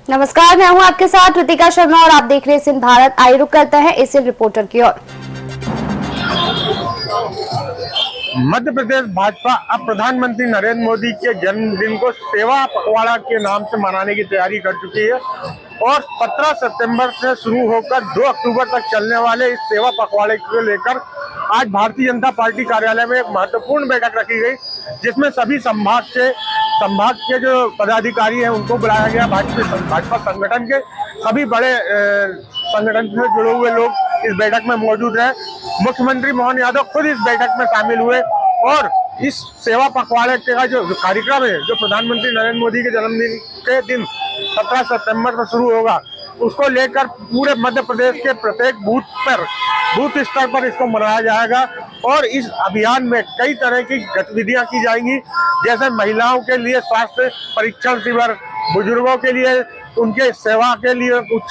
नमस्कार, मैं हूं आपके साथ ऋतिका शर्मा और आप देख रहे हैं सिंध भारत। आइए रुक करते हैं इस रिपोर्टर की ओर। मध्य प्रदेश भाजपा अब प्रधानमंत्री नरेंद्र मोदी के जन्मदिन को सेवा पखवाड़ा के नाम से मनाने की तैयारी कर चुकी है और 17 सितंबर से शुरू होकर 2 अक्टूबर तक चलने वाले इस सेवा पखवाड़े को लेकर आज भारतीय जनता पार्टी कार्यालय में एक महत्वपूर्ण बैठक रखी गई, जिसमें सभी संभाग के जो पदाधिकारी हैं उनको बुलाया गया। भाजपा संगठन के सभी बड़े संगठन से जुड़े हुए लोग इस बैठक में मौजूद रहे। मुख्यमंत्री मोहन यादव खुद इस बैठक में शामिल हुए और इस सेवा पखवाड़े का जो कार्यक्रम है, जो प्रधानमंत्री नरेंद्र मोदी के जन्मदिन के दिन 17 सितंबर में शुरू होगा, उसको लेकर पूरे मध्य प्रदेश के प्रत्येक बूथ स्तर पर इसको मनाया जाएगा। और इस अभियान में कई तरह की गतिविधियां की जाएंगी, जैसे महिलाओं के लिए स्वास्थ्य परीक्षण शिविर, बुजुर्गों के लिए उनके सेवा के लिए कुछ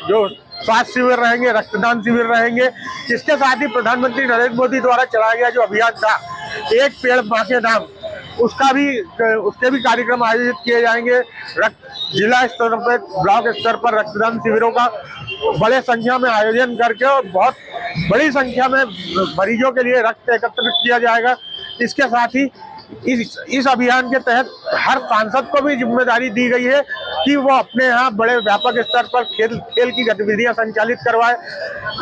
जो स्वास्थ्य शिविर रहेंगे, रक्तदान शिविर रहेंगे। इसके साथ ही प्रधानमंत्री नरेंद्र मोदी द्वारा चलाया गया जो अभियान था एक पेड़ मां के नाम, उसके भी कार्यक्रम आयोजित किए जाएंगे। जिला स्तर पर, ब्लॉक स्तर पर रक्तदान शिविरों का बड़े संख्या में आयोजन करके और बहुत बड़ी संख्या में मरीजों के लिए रक्त एकत्रित किया जाएगा। इसके साथ ही इस अभियान के तहत हर सांसद को भी जिम्मेदारी दी गई है कि वो अपने यहाँ बड़े व्यापक स्तर पर खेल की गतिविधियां संचालित करवाए।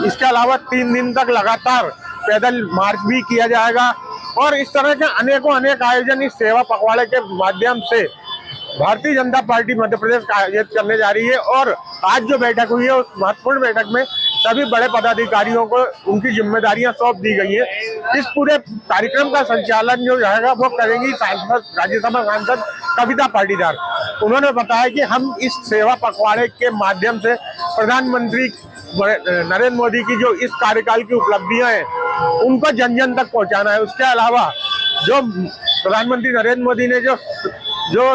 इसके अलावा 3 दिन तक लगातार पैदल मार्च भी किया जाएगा और इस तरह के अनेक आयोजन इस सेवा पखवाड़े के माध्यम से भारतीय जनता पार्टी मध्य प्रदेश का आयोजित करने जा रही है। और आज जो बैठक हुई है, उस महत्वपूर्ण बैठक में सभी बड़े पदाधिकारियों को उनकी जिम्मेदारियां सौंप दी गई है। इस पूरे कार्यक्रम का संचालन जो रहेगा वो करेंगी राज्यसभा सांसद कविता पाटीदार। उन्होंने बताया कि हम इस सेवा पखवाड़े के माध्यम से प्रधानमंत्री नरेंद्र मोदी की जो इस कार्यकाल की उपलब्धियां हैं उनको जन जन तक पहुंचाना है। उसके अलावा जो प्रधानमंत्री नरेंद्र मोदी ने जो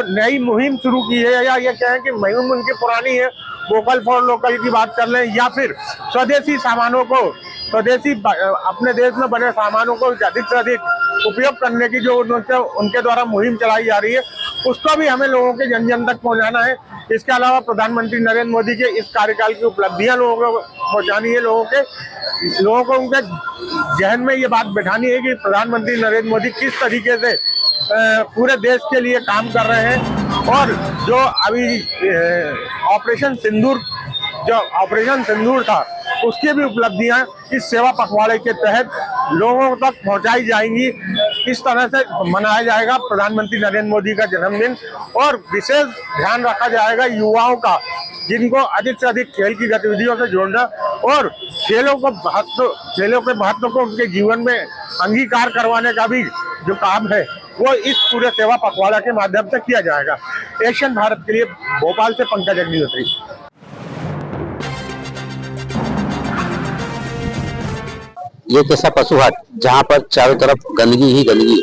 नई मुहिम शुरू की है, या ये कहें कि मुहिम उनकी पुरानी है, वोकल फॉर लोकल की बात कर लें या फिर स्वदेशी सामानों को, अपने देश में बने सामानों को अधिक से अधिक उपयोग करने की जो उनके द्वारा मुहिम चलाई जा रही है, उसको भी हमें लोगों के जन जन तक पहुंचाना है। इसके अलावा प्रधानमंत्री नरेंद्र मोदी के इस कार्यकाल की उपलब्धियां लोगों को पहुंचानी है। लोगों को उनके जहन में ये बात बैठानी है कि प्रधानमंत्री नरेंद्र मोदी किस तरीके से पूरे देश के लिए काम कर रहे हैं। और जो अभी ऑपरेशन सिंदूर था, उसकी भी उपलब्धियां इस सेवा पखवाड़े के तहत लोगों तक पहुंचाई जाएंगी। इस तरह से मनाया जाएगा प्रधानमंत्री नरेंद्र मोदी का जन्मदिन और विशेष ध्यान रखा जाएगा युवाओं का, जिनको अधिक से अधिक खेल की गतिविधियों से जोड़ना और खेलों के महत्व को उनके जीवन में अंगीकार करवाने का भी जो काम है वो इस पूरे सेवा पखवाड़ा के माध्यम से किया जाएगा। एशियन भारत के लिए भोपाल से पंकज अग्निहोत्री। ये कैसा पशु हाट जहाँ पर चारों तरफ गंदगी ही गंदगी।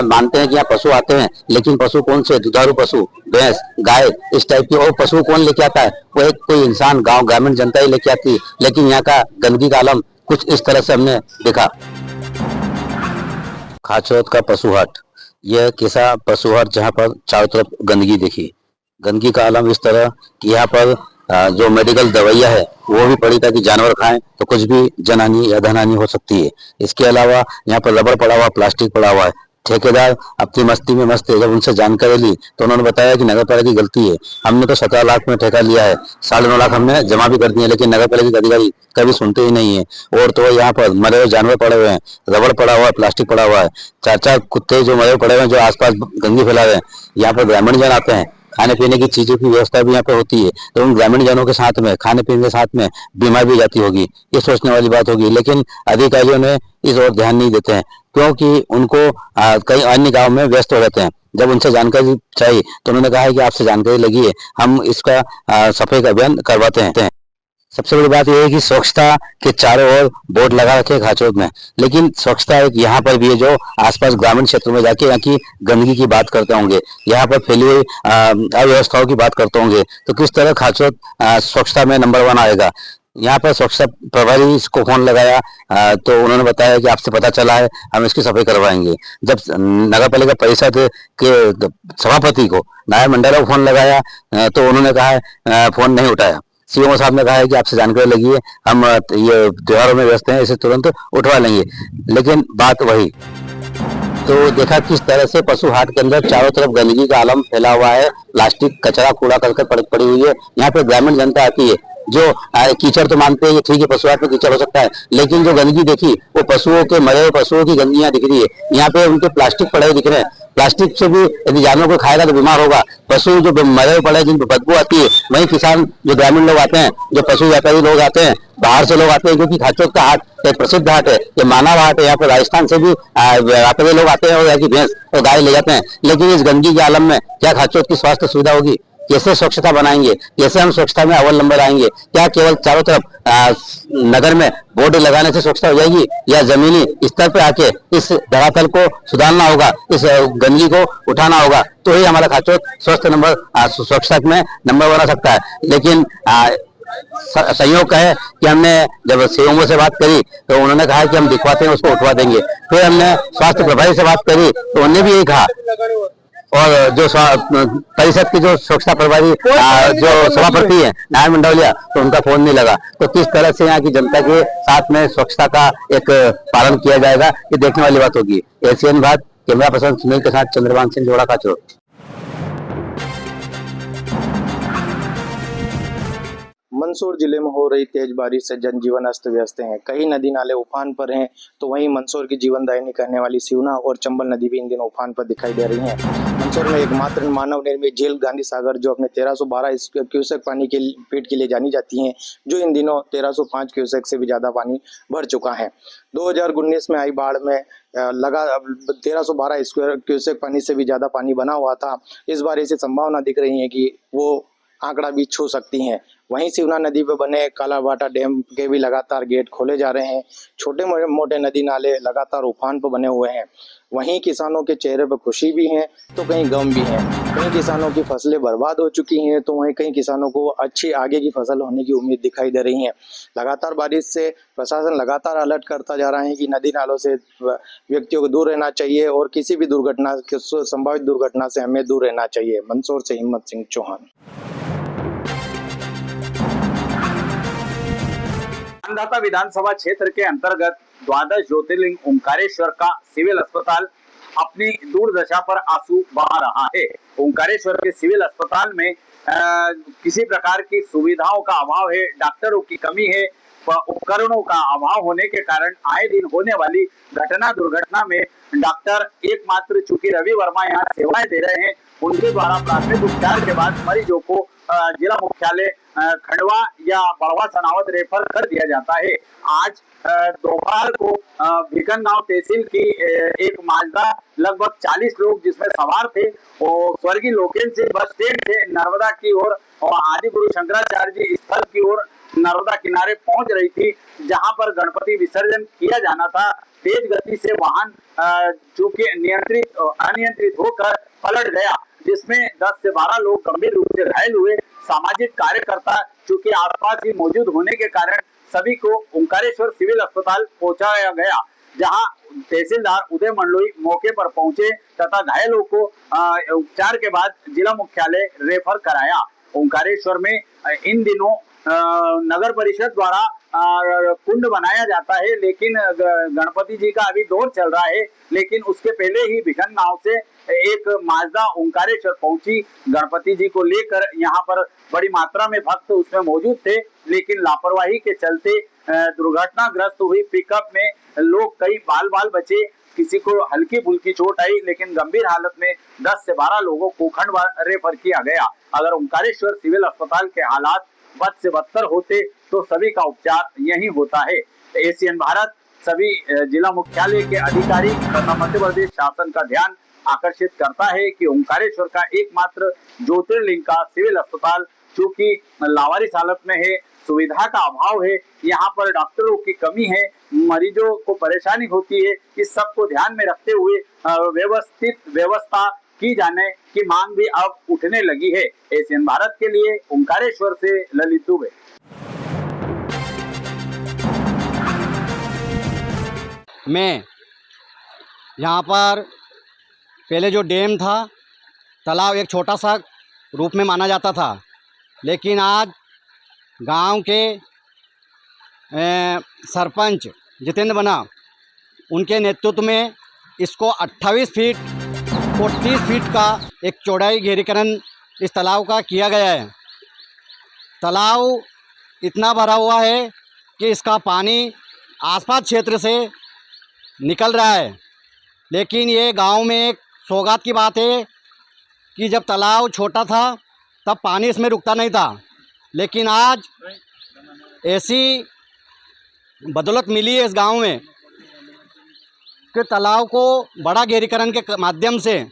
मानते हैं कि यहाँ पशु आते हैं, लेकिन पशु कौन से? दुधारू पशु, भैंस, गाय, इस टाइप की। और पशु कौन लेके आता है? वो एक कोई इंसान, ग्रामीण जनता ही लेके आती है। लेकिन यहाँ का गंदगी का आलम कुछ इस तरह से हमने देखा। खाचौद का पशु हाट, यह कैसा पशु हाट जहाँ पर चारों तरफ गंदगी देखी। गंदगी का आलम इस तरह कि यहाँ पर जो मेडिकल दवाइयाँ है वो भी पड़ी ताकि जानवर खाएं तो कुछ भी जनहानि या धनहानि हो सकती है। इसके अलावा यहाँ पर रबड़ पड़ा हुआ, प्लास्टिक पड़ा हुआ है। ठेकेदार अपनी मस्ती में मस्त है। जब उनसे जानकारी ली तो उन्होंने बताया कि नगर पालिका की गलती है, हमने तो 17 लाख में ठेका लिया है, 9.5 लाख हमने जमा भी कर दिए, लेकिन नगर पालिका के अधिकारी कभी सुनते ही नहीं है। और तो यहाँ पर मरे हुए जानवर पड़े हुए हैं, रबड़ पड़ा हुआ है, प्लास्टिक पड़ा हुआ है, 4-4 कुत्ते जो मरे पड़े हुए हैं, जो आसपास गंदगी फैला रहे हैं। यहाँ पर ग्रामीण जन आते हैं, खाने पीने की चीजों की व्यवस्था भी यहाँ पे होती है, तो उन ग्रामीण जनों के साथ में खाने पीने के साथ में बीमार भी जाती होगी, ये सोचने वाली बात होगी। लेकिन अधिकारियों ने इस ओर ध्यान नहीं देते हैं, क्योंकि उनको कई अन्य गांव में व्यस्त हो जाते हैं। जब उनसे जानकारी चाहिए तो उन्होंने कहा है कि आपसे जानकारी लगी है, हम इसका सफाई का अभियान करवाते हैं। सबसे बड़ी बात यह है कि स्वच्छता के चारों ओर बोर्ड लगा रखे घाचोद में, लेकिन स्वच्छता एक यहाँ पर भी है जो आसपास ग्रामीण क्षेत्रों में जाके यहाँ की गंदगी की बात करते होंगे, यहाँ पर फैली हुई अव्यवस्थाओं की बात करते होंगे, तो किस तरह घाचोद स्वच्छता में नंबर 1 आएगा। यहाँ पर स्वच्छता प्रभारी को फोन लगाया तो उन्होंने बताया कि आपसे पता चला है, हम इसकी सफाई करवाएंगे। जब नगर पालिका परिषद के सभापति को नायब मंडल को फोन लगाया तो उन्होंने कहा फोन नहीं उठाया। सीएमओ साहब ने कहा है कि आपसे जानकारी लगी है, हम ये त्योहारों में व्यस्त हैं, इसे तुरंत उठवा लेंगे। लेकिन बात वही, तो देखा किस तरह से पशु हाट के अंदर चारों तरफ गंदगी का आलम फैला हुआ है, प्लास्टिक कचरा कूड़ा करकट पड़ी हुई है। यहाँ पे ग्रामीण जनता आती है जो कीचड़ तो मानते हैं कि ठीक है पशु हाट में कीचड़ हो सकता है, लेकिन जो गंदगी देखी वो पशुओं के मरे हुए पशुओं की गंदगी यहाँ दिख रही है। यहाँ पे उनके प्लास्टिक पड़े हुए दिख रहे हैं। प्लास्टिक से भी यदि जानवर को खाएगा तो बीमार होगा। पशु जो मरे हुए पड़े जिन पर बदबू आती है, वही किसान जो ग्रामीण लोग आते हैं, जो पशु व्यापारी लोग आते हैं, बाहर से लोग आते हैं, क्योंकि खाचोक का हाट एक प्रसिद्ध हाट है, ये मानव हाट है। यहाँ पे राजस्थान से भी व्यापारी लोग आते हैं और यहाँ की भैंस और गाय ले जाते हैं। लेकिन इस गंदगी के आलम में क्या खाचोक की स्वास्थ्य सुविधा होगी? कैसे स्वच्छता बनाएंगे? कैसे हम स्वच्छता में अव्वल नंबर आएंगे? क्या केवल चारों तरफ नगर में बोर्ड लगाने से स्वच्छता हो जाएगी, या जमीनी स्तर पर आके इस धरातल को सुधारना होगा, इस गंदगी को उठाना होगा, तो ही हमारा खाचोक स्वच्छता में नंबर बना सकता है। लेकिन संयोग है कि हमने जब सीएमओ से बात करी तो उन्होंने कहा कि हम दिखवाते हैं, उसको उठवा देंगे। फिर हमने स्वास्थ्य प्रभारी से बात करी तो उन्होंने भी यही कहा, और जो परिषद की जो स्वच्छता प्रभारी जो सभापति है नारायण मंडौलिया, तो उनका फोन नहीं लगा। तो किस तरह से यहाँ की जनता के साथ में स्वच्छता का एक पालन किया जाएगा, ये देखने वाली बात होगी। Asian Bharat camera person Sunil के साथ चंद्रभान सिंह, जोड़ा काचरो। मंदसौर जिले में हो रही तेज बारिश से जनजीवन अस्त व्यस्त है। कई नदी नाले उफान पर हैं, तो वहीं मंदसौर की जीवनदायिनी कहने वाली सिवना और चंबल नदी भी इन दिनों उफान पर दिखाई दे रही हैं। मंदसौर में एकमात्र मानव निर्मित झील गांधी सागर, जो अपने 1312 क्यूसेक पानी के पेट के लिए जानी जाती है, जो इन दिनों 1305 क्यूसेक से भी ज्यादा पानी भर चुका है। 2019 में आई बाढ़ में लगा 1312 क्यूसेक पानी से भी ज्यादा पानी बना हुआ था। इस बार ऐसी संभावना दिख रही है कि वो आंकड़ा भी छू सकती हैं। वहीं सिवना नदी पर बने कालाबाटा डैम के भी लगातार गेट खोले जा रहे हैं। छोटे मोटे नदी नाले लगातार उफान पर बने हुए हैं। वहीं किसानों के चेहरे पर खुशी भी है तो कहीं गम भी है। कई किसानों की फसलें बर्बाद हो चुकी हैं, तो वहीं कई किसानों को अच्छी आगे की फसल होने की उम्मीद दिखाई दे रही है। लगातार बारिश से प्रशासन लगातार अलर्ट करता जा रहा है कि नदी नालों से व्यक्तियों को दूर रहना चाहिए और किसी भी दुर्घटना, संभावित दुर्घटना से हमें दूर रहना चाहिए। मंदसौर से हिम्मत सिंह चौहान। मानदाता विधानसभा क्षेत्र के अंतर्गत द्वादश ज्योतिर्लिंग ओंकारेश्वर का सिविल अस्पताल अपनी दुर्दशा पर आंसू बहा रहा है। ओंकारेश्वर के सिविल अस्पताल में किसी प्रकार की सुविधाओं का अभाव है, डॉक्टरों की कमी है, उपकरणों का अभाव होने के कारण आए दिन होने वाली घटना दुर्घटना में डॉक्टर एकमात्र चूंकि रवि वर्मा यहाँ सेवाएं दे रहे हैं, उनके द्वारा प्राथमिक उपचार के बाद मरीजों को जिला मुख्यालय खंडवा या बड़वा सनावद रेफर कर दिया जाता है। आज दोपहर को भिकनगांव तहसील की एक माजदा लगभग 40 लोग जिसमें सवार थे, वो स्वर्गीय लोकेन से बस स्टैंड से नर्मदा की ओर और आदि गुरु शंकराचार्य जी स्थल की ओर नर्मदा किनारे पहुंच रही थी, जहां पर गणपति विसर्जन किया जाना था। तेज गति से वाहन चूंकि अनियंत्रित होकर पलट गया, जिसमें 10 से 12 लोग गंभीर रूप से घायल हुए। सामाजिक कार्यकर्ता चूंकि आसपास ही मौजूद होने के कारण सभी को ओंकारेश्वर सिविल अस्पताल पहुंचाया गया, जहां तहसीलदार उदय मंडलोई मौके पर पहुंचे तथा घायलों को उपचार के बाद जिला मुख्यालय रेफर कराया। ओंकारेश्वर में इन दिनों नगर परिषद द्वारा कुंड बनाया जाता है, लेकिन गणपति जी का अभी दौर चल रहा है। लेकिन उसके पहले ही भिखनगांव से एक माजदा ओंकारेश्वर पहुंची गणपति जी को लेकर। यहाँ पर बड़ी मात्रा में भक्त उसमें मौजूद थे, लेकिन लापरवाही के चलते दुर्घटनाग्रस्त हुई पिकअप में लोग कई बाल बचे, किसी को हल्की फुल्की चोट आई, लेकिन गंभीर हालत में 10 से 12 लोगों को खंडवा रेफर किया गया। अगर ओंकारेश्वर सिविल अस्पताल के हालात बद से बदतर होते तो सभी का उपचार यही होता है। एशियन भारत सभी जिला मुख्यालय के अधिकारी तथा मध्य प्रदेश शासन का ध्यान आकर्षित करता है कि ओंकारेश्वर का एकमात्र ज्योतिर्लिंग का सिविल अस्पताल चूंकि लावारिस हालत में है, सुविधा का अभाव है, यहाँ पर डॉक्टरों की कमी है, मरीजों को परेशानी होती है, इस सब को ध्यान में रखते हुए व्यवस्थित व्यवस्था की जाने की मांग भी अब उठने लगी है। एशियन भारत के लिए ओंकारेश्वर से ललित दुबे। में यहाँ पर पहले जो डैम था, तालाब एक छोटा सा रूप में माना जाता था, लेकिन आज गांव के सरपंच जितेंद्र बना उनके नेतृत्व में इसको 28 फीट और 30 फीट का एक चौड़ाई घेरीकरण इस तालाब का किया गया है। तालाब इतना भरा हुआ है कि इसका पानी आसपास क्षेत्र से निकल रहा है, लेकिन ये गांव में एक सौगात की बात है कि जब तालाब छोटा था तब पानी इसमें रुकता नहीं था, लेकिन आज ऐसी बदौलत मिली है इस गांव में कि तालाब को बड़ा गहरीकरण के माध्यम से,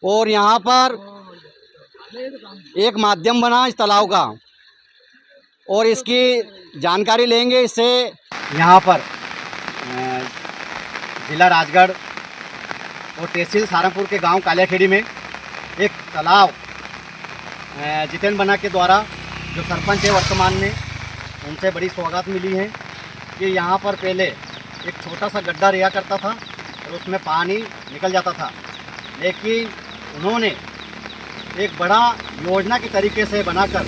और यहाँ पर एक माध्यम बना इस तालाब का, और इसकी जानकारी लेंगे इससे। यहाँ पर जिला राजगढ़ और तहसील सहारनपुर के गांव कालियाखेड़ी में एक तालाब जितेंद्र बना के द्वारा जो सरपंच है वर्तमान में, उनसे बड़ी सौगात मिली है कि यहाँ पर पहले एक छोटा सा गड्ढा रहा करता था और उसमें पानी निकल जाता था, लेकिन उन्होंने एक बड़ा योजना के तरीके से बनाकर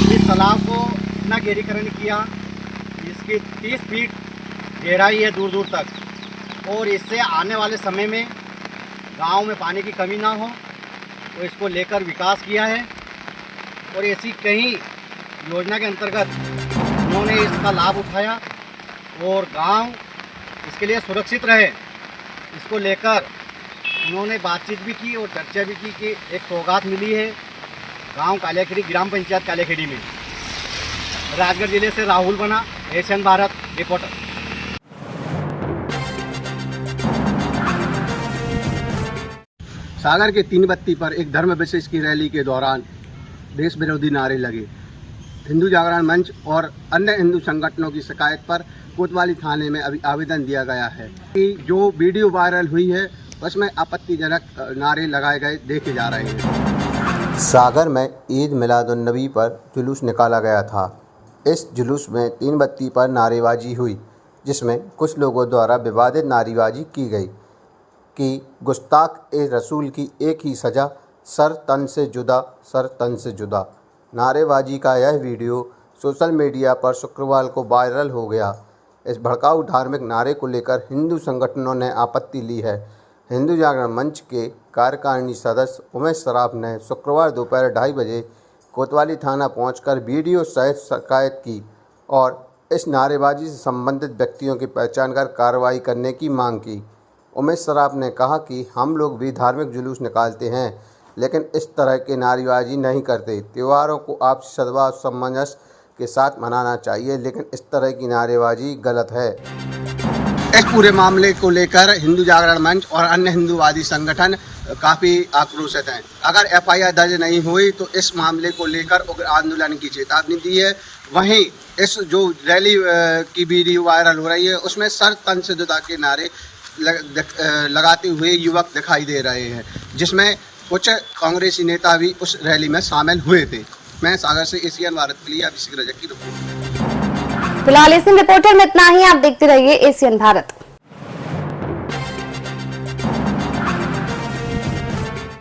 इस तालाब को इतना गहरीकरण किया, इसकी 30 फीट गहराई है दूर दूर तक, और इससे आने वाले समय में गांव में पानी की कमी ना हो तो इसको लेकर विकास किया है। और ऐसी कई योजना के अंतर्गत उन्होंने इसका लाभ उठाया और गांव इसके लिए सुरक्षित रहे, इसको लेकर उन्होंने बातचीत भी की और चर्चा भी की कि एक सौगात मिली है गांव कालियाखेड़ी, ग्राम पंचायत कालियाखेड़ी में। राजगढ़ जिले से राहुल बना, एशियन भारत रिपोर्टर। सागर के तीन बत्ती पर एक धर्म विशेष की रैली के दौरान देश विरोधी नारे लगे। हिंदू जागरण मंच और अन्य हिंदू संगठनों की शिकायत पर कोतवाली थाने में अभी आवेदन दिया गया है कि जो वीडियो वायरल हुई है उसमें आपत्तिजनक नारे लगाए गए देखे जा रहे हैं। सागर में ईद मिलादुन्नबी पर जुलूस निकाला गया था। इस जुलूस में तीन बत्ती पर नारेबाजी हुई, जिसमें कुछ लोगों द्वारा विवादित नारेबाजी की गई कि गुस्ताख ए रसूल की एक ही सज़ा, सर तन से जुदा, सर तन से जुदा। नारेबाजी का यह वीडियो सोशल मीडिया पर शुक्रवार को वायरल हो गया। इस भड़काऊ धार्मिक नारे को लेकर हिंदू संगठनों ने आपत्ति ली है। हिंदू जागरण मंच के कार्यकारिणी सदस्य उमेश सराफ ने शुक्रवार दोपहर 2:30 बजे कोतवाली थाना पहुंचकर वीडियो सहित शिकायत की और इस नारेबाजी से संबंधित व्यक्तियों की पहचान कर कार्रवाई करने की मांग की। उमेश सराफ ने कहा कि हम लोग भी धार्मिक जुलूस निकालते हैं, लेकिन इस तरह के नारेबाजी नहीं करते। त्योहारों को आपसी सद्भाव सामंजस्य के साथ मनाना चाहिए, लेकिन इस तरह की नारेबाजी गलत है। इस पूरे मामले को लेकर हिंदू जागरण मंच और अन्य हिंदूवादी संगठन काफ़ी आक्रोशित हैं। अगर एफआईआर दर्ज नहीं हुई तो इस मामले को लेकर उग्र आंदोलन की चेतावनी दी है। वहीं इस जो रैली की वीडियो वायरल हो रही है उसमें सर तन से जुदा के नारे लगाते हुए युवक दिखाई दे रहे हैं, जिसमें कुछ कांग्रेसी नेता भी उस रैली में शामिल हुए थे। मैं सागर से एशियन भारत के लिए अभिषेक रजक की रिपोर्ट। फिलहाल एशियन रिपोर्टर में इतना ही। आप देखते रहिए एशियन भारत।